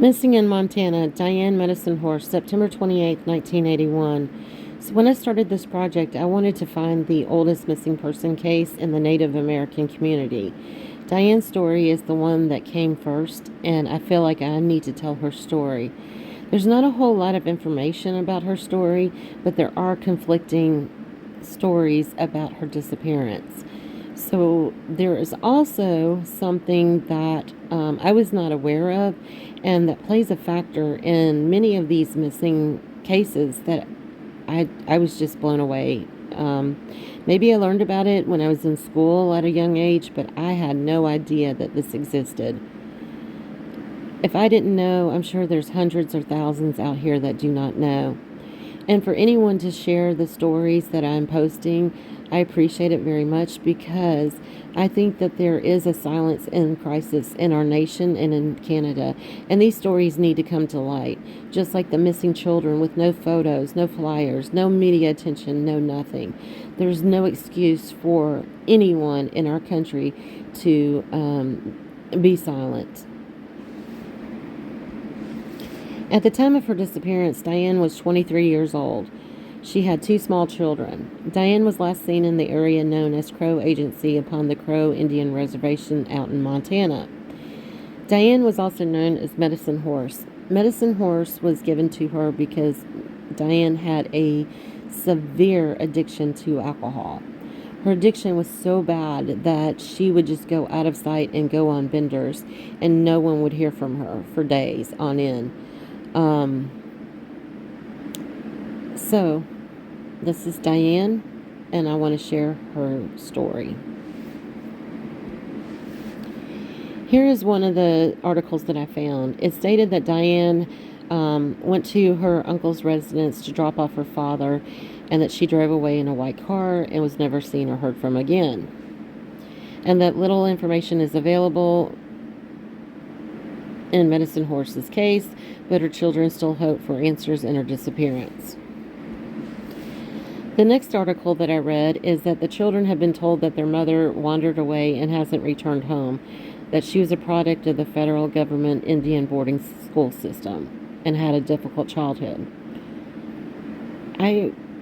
Missing in Montana, Diane Medicine Horse, September 28, 1981. So when I started this project, I wanted to find the oldest missing person case in the Native American community. Diane's story is the one that came first, and I feel like I need to tell her story. There's not a whole lot of information about her story, but there are conflicting stories about her disappearance. So there is also something that I was not aware of, and that plays a factor in many of these missing cases that I was just blown away. Maybe I learned about it when I was in school at a young age, but I had no idea that this existed. If I didn't know, I'm sure there's hundreds or thousands out here that do not know. And for anyone to share the stories that I'm posting, I appreciate it very much, because I think that there is a silence in crisis in our nation and in Canada. And these stories need to come to light. Just like the missing children with no photos, no flyers, no media attention, no nothing. There's no excuse for anyone in our country to be silent. At the time of her disappearance, Diane was 23 years old. She had 2 small children. Diane was last seen in the area known as Crow Agency upon the Crow Indian Reservation out in Montana. Diane was also known as Medicine Horse. Medicine Horse was given to her because Diane had a severe addiction to alcohol. Her addiction was so bad that she would just go out of sight and go on benders, and no one would hear from her for days on end. So this is Diane, and I want to share her story. Here is one of the articles that I found. It stated that Diane went to her uncle's residence to drop off her father, and that she drove away in a white car and was never seen or heard from again. And that little information is available in Medicine Horse's case, but her children still hope for answers in her disappearance. The next article that I read is that the children have been told that their mother wandered away and hasn't returned home, that she was a product of the federal government Indian boarding school system and had a difficult childhood.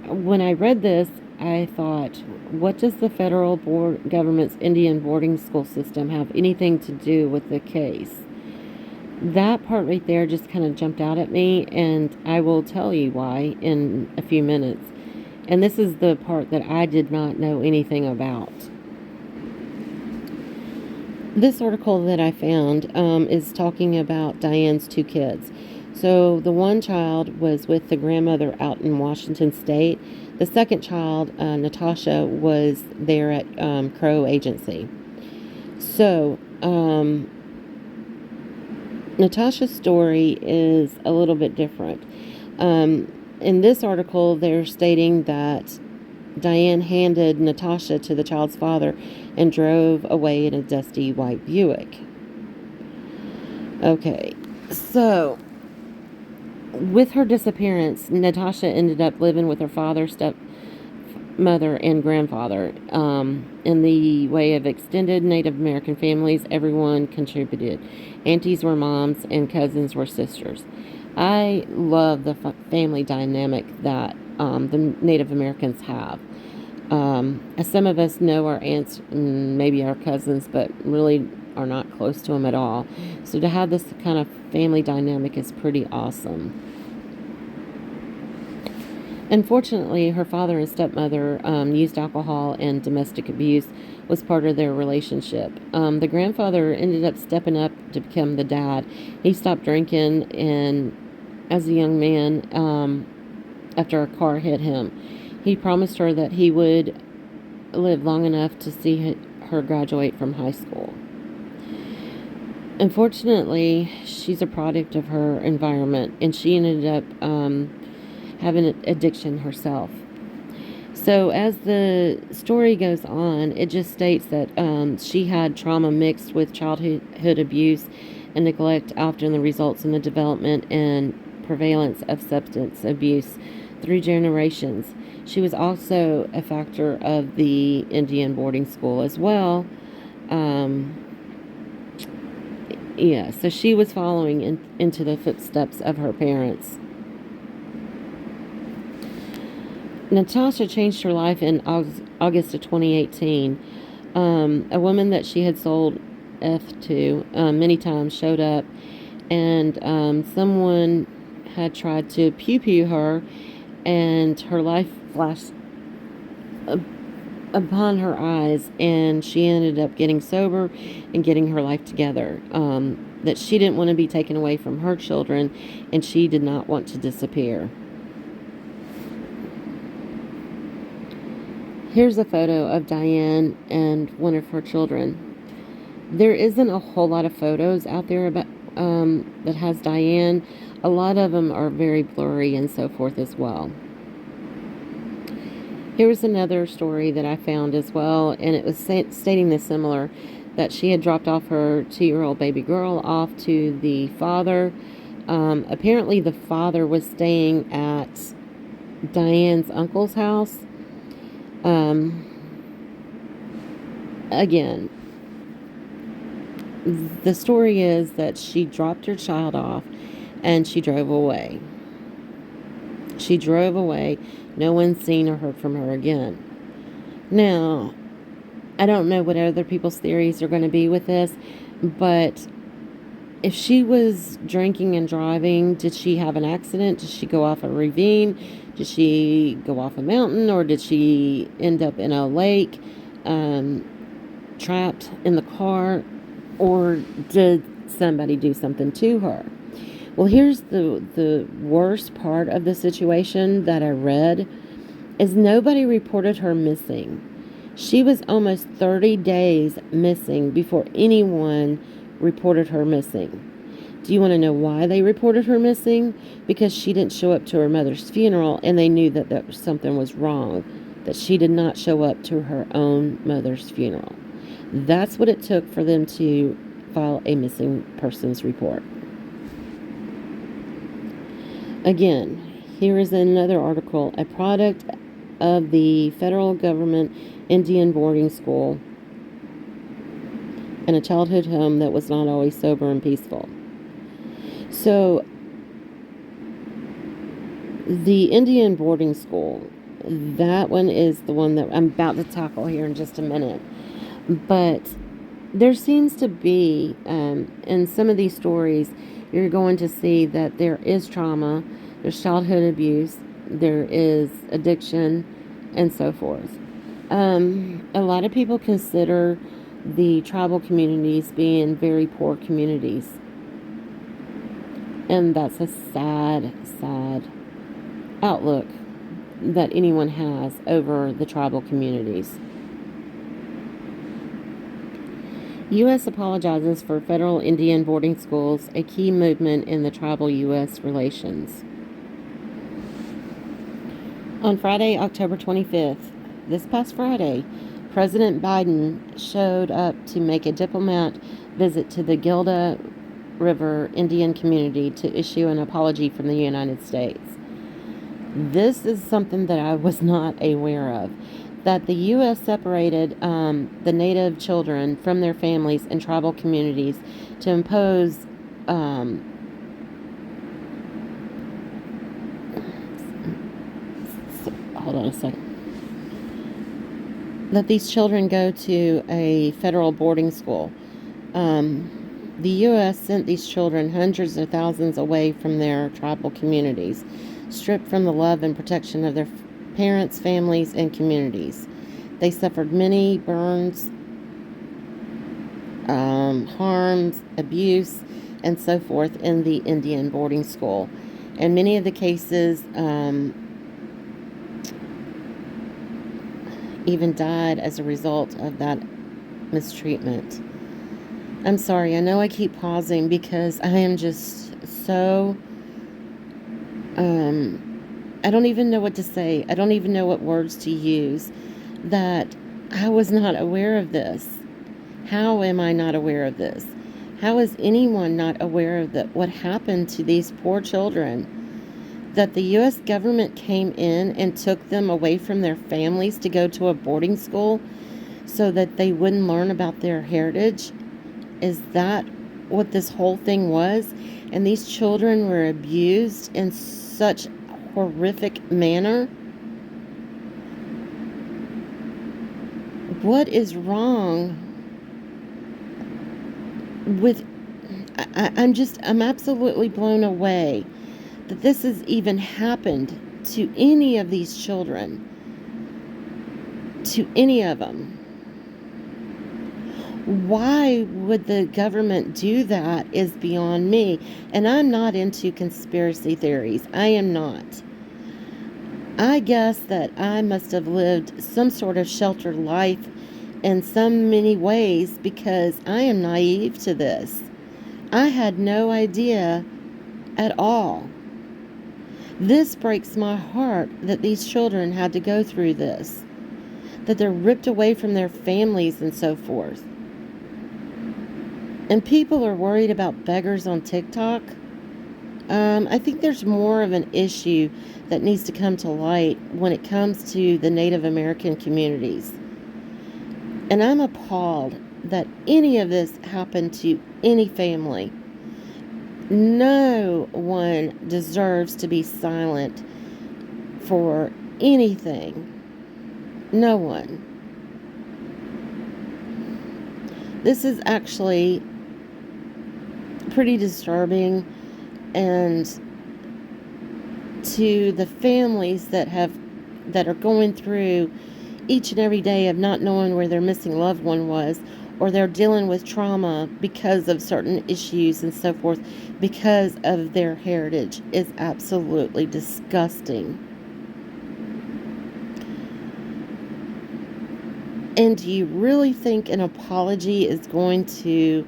When I read this, I thought, what does the federal government's Indian boarding school system have anything to do with the case? That part right there just kind of jumped out at me, and I will tell you why in a few minutes. And this is the part that I did not know anything about. This article that I found is talking about Diane's 2 kids. So the one child was with the grandmother out in Washington State. The second child, Natasha, was there at Crow Agency. So Natasha's story is a little bit different. In this article, they're stating that Diane handed Natasha to the child's father and drove away in a dusty white Buick. Okay, so with her disappearance, Natasha ended up living with her father, stepmother, and grandfather. In the way of extended Native American families, everyone contributed. Aunties were moms and cousins were sisters. I love the family dynamic that the Native Americans have. Some of us know our aunts and maybe our cousins, but really are not close to them at all. So to have this kind of family dynamic is pretty awesome. Unfortunately, her father and stepmother used alcohol, and domestic abuse was part of their relationship. The grandfather ended up stepping up to become the dad. He stopped drinking, and as a young man, after a car hit him, he promised her that he would live long enough to see her graduate from high school. Unfortunately, she's a product of her environment, and she ended up having an addiction herself. So as the story goes on, it just states that she had trauma mixed with childhood abuse and neglect, often the results in the development and prevalence of substance abuse through generations. She was also a factor of the Indian boarding school as well. Yeah, so she was following into the footsteps of her parents. Natasha changed her life in August of 2018. A woman that she had sold F to many times showed up, and someone had tried to pew her, and her life flashed upon her eyes, and she ended up getting sober and getting her life together. That she didn't want to be taken away from her children, and she did not want to disappear. Here's a photo of Diane and one of her children. There isn't a whole lot of photos out there about that has Diane. A lot of them are very blurry and so forth as well. Here's another story that I found as well, and it was stating the similar, that she had dropped off her 2-year-old baby girl off to the father. Apparently the father was staying at Diane's uncle's house. Again, the story is that she dropped her child off and she drove away. She drove away. No one's seen or heard from her again. Now, I don't know what other people's theories are going to be with this, but if she was drinking and driving, did she have an accident? Did she go off a ravine? Did she go off a mountain? Or did she end up in a lake, trapped in the car? Or did somebody do something to her? Well, here's the worst part of the situation that I read, is nobody reported her missing. She was almost 30 days missing before anyone reported her missing. Do you want to know why they reported her missing? Because she didn't show up to her mother's funeral, and they knew that something was wrong, that she did not show up to her own mother's funeral. That's what it took for them to file a missing persons report. Again, here is another article, a product of the federal government Indian boarding school and a childhood home that was not always sober and peaceful. So, the Indian boarding school, that one is the one that I'm about to tackle here in just a minute. But there seems to be, in some of these stories, you're going to see that there is trauma, there's childhood abuse, there is addiction, and so forth. A lot of people consider the tribal communities being very poor communities. And that's a sad, sad outlook that anyone has over the tribal communities. U.S. apologizes for federal Indian boarding schools, a key movement in the tribal U.S. relations. On Friday, October 25th, this past Friday, President Biden showed up to make a diplomat visit to the Gilda River Indian community to issue an apology from the United States. This is something that I was not aware of, that the U.S. separated the Native children from their families and tribal communities to impose hold on a second. That these children go to a federal boarding school. The U.S. sent these children hundreds of thousands away from their tribal communities, stripped from the love and protection of their parents, families, and communities. They suffered many burns, harms, abuse, and so forth in the Indian boarding school. And many of the cases even died as a result of that mistreatment. I'm sorry, I know I keep pausing because I am just so, I don't even know what to say. I don't even know what words to use, that I was not aware of this. How am I not aware of this? How is anyone not aware of what happened to these poor children? That the U.S. government came in and took them away from their families to go to a boarding school so that they wouldn't learn about their heritage? Is that what this whole thing was, and these children were abused in such horrific manner. What is wrong with... I'm absolutely blown away that this has even happened to any of these children, to any of them. Why would the government do that is beyond me. And I'm not into conspiracy theories. I am not. I guess that I must have lived some sort of sheltered life in some many ways, because I am naive to this. I had no idea at all. This breaks my heart that these children had to go through this, that they're ripped away from their families and so forth. And people are worried about beggars on TikTok. I think there's more of an issue that needs to come to light when it comes to the Native American communities. And I'm appalled that any of this happened to any family. No one deserves to be silent for anything. No one. This is actually pretty disturbing, and to the families that are going through each and every day of not knowing where their missing loved one was, or they're dealing with trauma because of certain issues and so forth, because of their heritage, is absolutely disgusting. And do you really think an apology is going to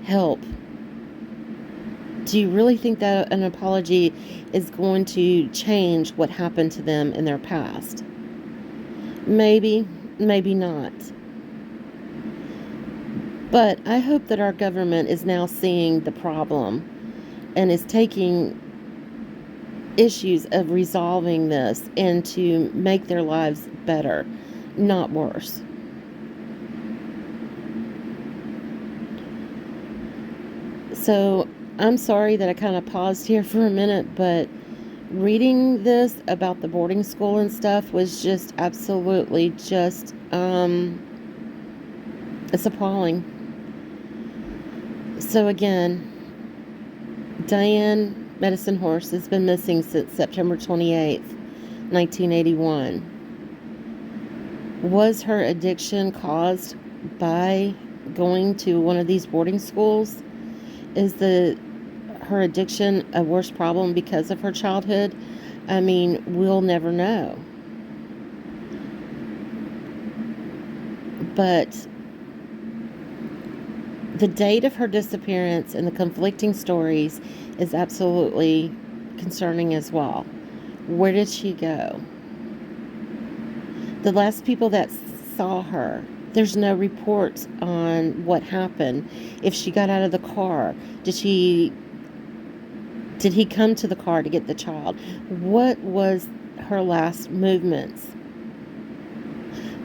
help? Do you really think that an apology is going to change what happened to them in their past? Maybe, maybe not. But I hope that our government is now seeing the problem and is taking issues of resolving this and to make their lives better, not worse. So I'm sorry that I kind of paused here for a minute, but reading this about the boarding school and stuff was just absolutely just, it's appalling. So again, Diane Medicine Horse has been missing since September 28th, 1981. Was her addiction caused by going to one of these boarding schools? Is her addiction a worse problem because of her childhood? I mean, we'll never know. But the date of her disappearance and the conflicting stories is absolutely concerning as well. Where did she go? The last people that saw her, there's no reports on what happened. If she got out of the car, did he come to the car to get the child? What was her last movements?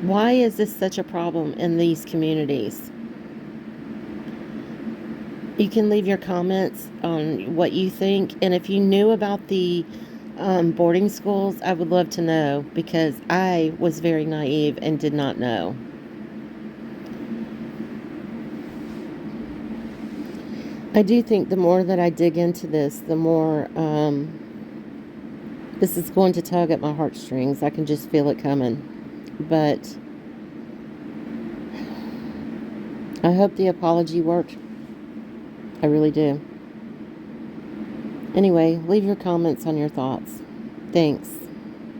Why is this such a problem in these communities? You can leave your comments on what you think, and if you knew about the boarding schools, I would love to know, because I was very naive and did not know. I do think the more that I dig into this, the more this is going to tug at my heartstrings. I can just feel it coming. But I hope the apology worked. I really do. Anyway, leave your comments on your thoughts. Thanks.